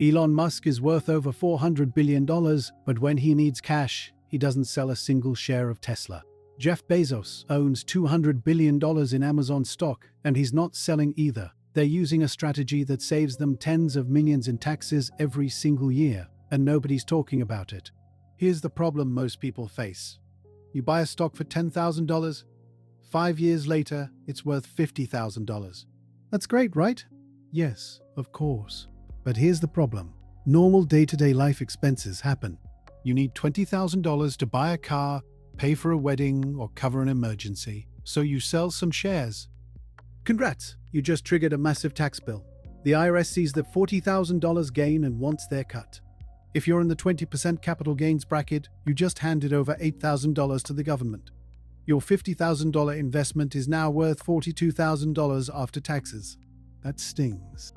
Elon Musk is worth over $400 billion, but when he needs cash, he doesn't sell a single share of Tesla. Jeff Bezos owns $200 billion in Amazon stock, and he's not selling either. They're using a strategy that saves them tens of millions in taxes every single year, and nobody's talking about it. Here's the problem most people face. You buy a stock for $10,000. 5 years later, it's worth $50,000. That's great, right? Yes, of course. But here's the problem. Normal day-to-day life expenses happen. You need $20,000 to buy a car, pay for a wedding, or cover an emergency. So you sell some shares. Congrats, you just triggered a massive tax bill. The IRS sees the $40,000 gain and wants their cut. If you're in the 20% capital gains bracket, you just handed over $8,000 to the government. Your $50,000 investment is now worth $42,000 after taxes. That stings.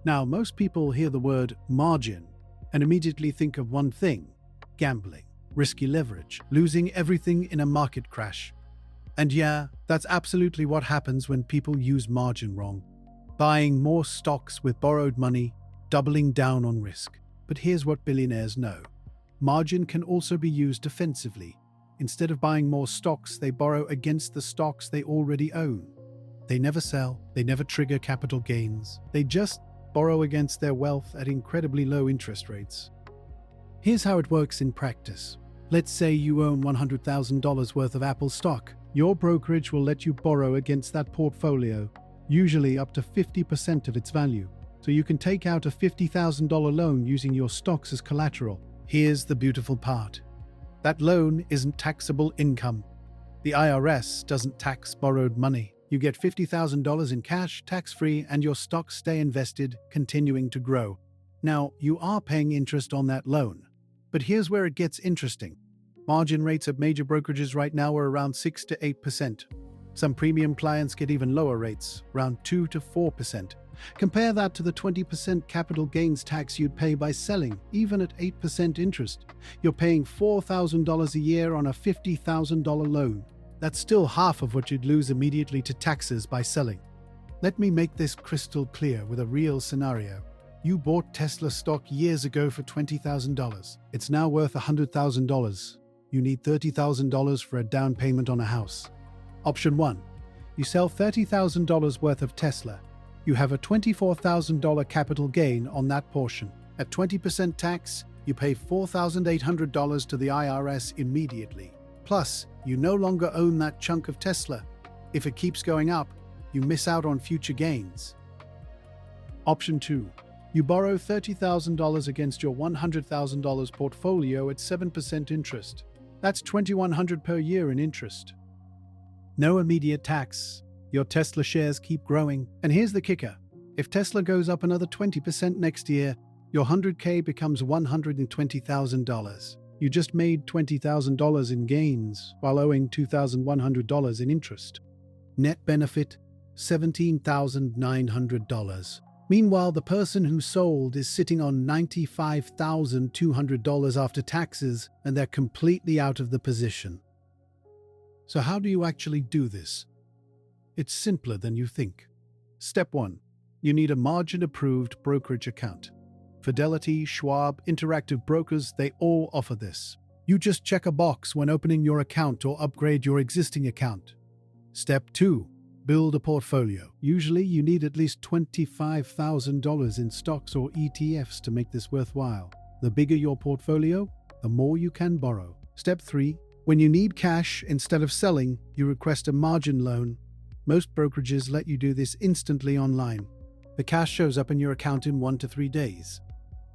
Now, most people hear the word margin and immediately think of one thing: gambling, risky leverage, losing everything in a market crash. And yeah, that's absolutely what happens when people use margin wrong. Buying more stocks with borrowed money, doubling down on risk. But here's what billionaires know. Margin can also be used defensively. Instead of buying more stocks, they borrow against the stocks they already own. They never sell, they never trigger capital gains. They just borrow against their wealth at incredibly low interest rates. Here's how it works in practice. Let's say you own $100,000 worth of Apple stock. Your brokerage will let you borrow against that portfolio, usually up to 50% of its value. So you can take out a $50,000 loan using your stocks as collateral. Here's the beautiful part. That loan isn't taxable income. The IRS doesn't tax borrowed money. You get $50,000 in cash, tax-free, and your stocks stay invested, continuing to grow. Now, you are paying interest on that loan. But here's where it gets interesting. Margin rates at major brokerages right now are around 6 to 8%. Some premium clients get even lower rates, around 2 to 4%. Compare that to the 20% capital gains tax you'd pay by selling, even at 8% interest. You're paying $4,000 a year on a $50,000 loan. That's still half of what you'd lose immediately to taxes by selling. Let me make this crystal clear with a real scenario. You bought Tesla stock years ago for $20,000. It's now worth $100,000. You need $30,000 for a down payment on a house. Option 1. You sell $30,000 worth of Tesla. You have a $24,000 capital gain on that portion. At 20% tax, you pay $4,800 to the IRS immediately. Plus, you no longer own that chunk of Tesla. If it keeps going up, you miss out on future gains. Option 2. You borrow $30,000 against your $100,000 portfolio at 7% interest. That's $2,100 per year in interest. No immediate tax. Your Tesla shares keep growing. And here's the kicker. If Tesla goes up another 20% next year, your $100K becomes $120,000. You just made $20,000 in gains while owing $2,100 in interest. Net benefit, $17,900. Meanwhile, the person who sold is sitting on $95,200 after taxes, and they're completely out of the position. So how do you actually do this? It's simpler than you think. Step 1. You need a margin-approved brokerage account. Fidelity, Schwab, Interactive Brokers, they all offer this. You just check a box when opening your account or upgrade your existing account. Step 2. Build a portfolio. Usually, you need at least $25,000 in stocks or ETFs to make this worthwhile. The bigger your portfolio, the more you can borrow. Step 3. When you need cash, instead of selling, you request a margin loan. Most brokerages let you do this instantly online. The cash shows up in your account in 1 to 3 days.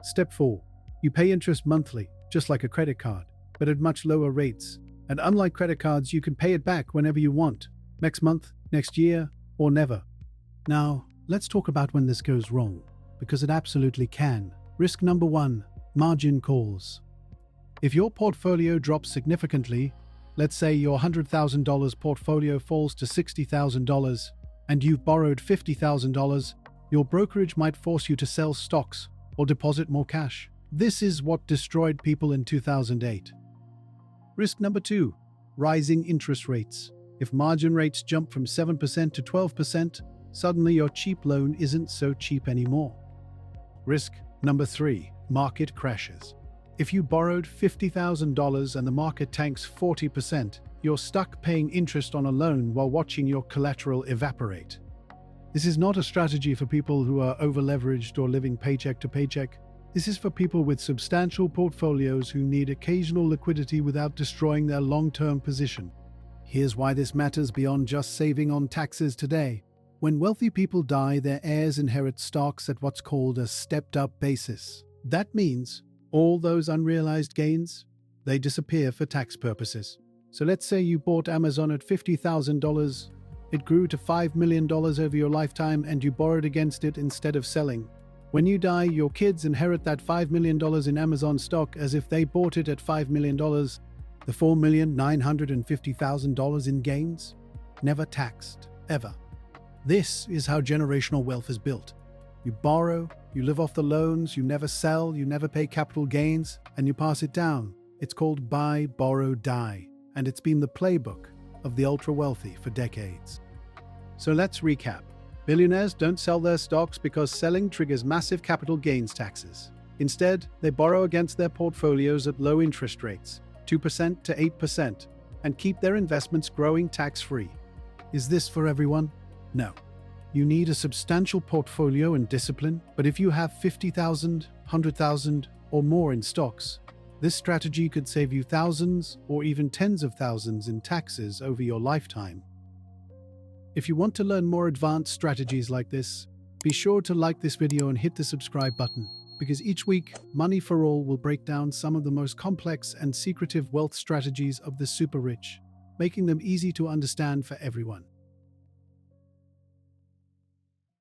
Step 4. You pay interest monthly, just like a credit card, but at much lower rates. And unlike credit cards, you can pay it back whenever you want. Next month, next year, or never. Now, let's talk about when this goes wrong, because it absolutely can. Risk number 1, margin calls. If your portfolio drops significantly, let's say your $100,000 portfolio falls to $60,000, and you've borrowed $50,000, your brokerage might force you to sell stocks or deposit more cash. This is what destroyed people in 2008. Risk number 2, rising interest rates. If margin rates jump from 7% to 12%, suddenly your cheap loan isn't so cheap anymore. Risk Number 3. Market crashes. If you borrowed $50,000 and the market tanks 40%, you're stuck paying interest on a loan while watching your collateral evaporate. This is not a strategy for people who are over-leveraged or living paycheck to paycheck. This is for people with substantial portfolios who need occasional liquidity without destroying their long-term position. Here's why this matters beyond just saving on taxes today. When wealthy people die, their heirs inherit stocks at what's called a stepped-up basis. That means all those unrealized gains, they disappear for tax purposes. So let's say you bought Amazon at $50,000. It grew to $5 million over your lifetime and you borrowed against it instead of selling. When you die, your kids inherit that $5 million in Amazon stock as if they bought it at $5 million. The $4,950,000 in gains, never taxed, ever. This is how generational wealth is built. You borrow, you live off the loans, you never sell, you never pay capital gains, and you pass it down. It's called buy, borrow, die, and it's been the playbook of the ultra-wealthy for decades. So let's recap. Billionaires don't sell their stocks because selling triggers massive capital gains taxes. Instead, they borrow against their portfolios at low interest rates, 2% to 8%, and keep their investments growing tax-free. Is this for everyone? No. You need a substantial portfolio and discipline, but if you have 50,000, 100,000, or more in stocks, this strategy could save you thousands or even tens of thousands in taxes over your lifetime. If you want to learn more advanced strategies like this, be sure to like this video and hit the subscribe button, because each week, Money for All will break down some of the most complex and secretive wealth strategies of the super rich, making them easy to understand for everyone.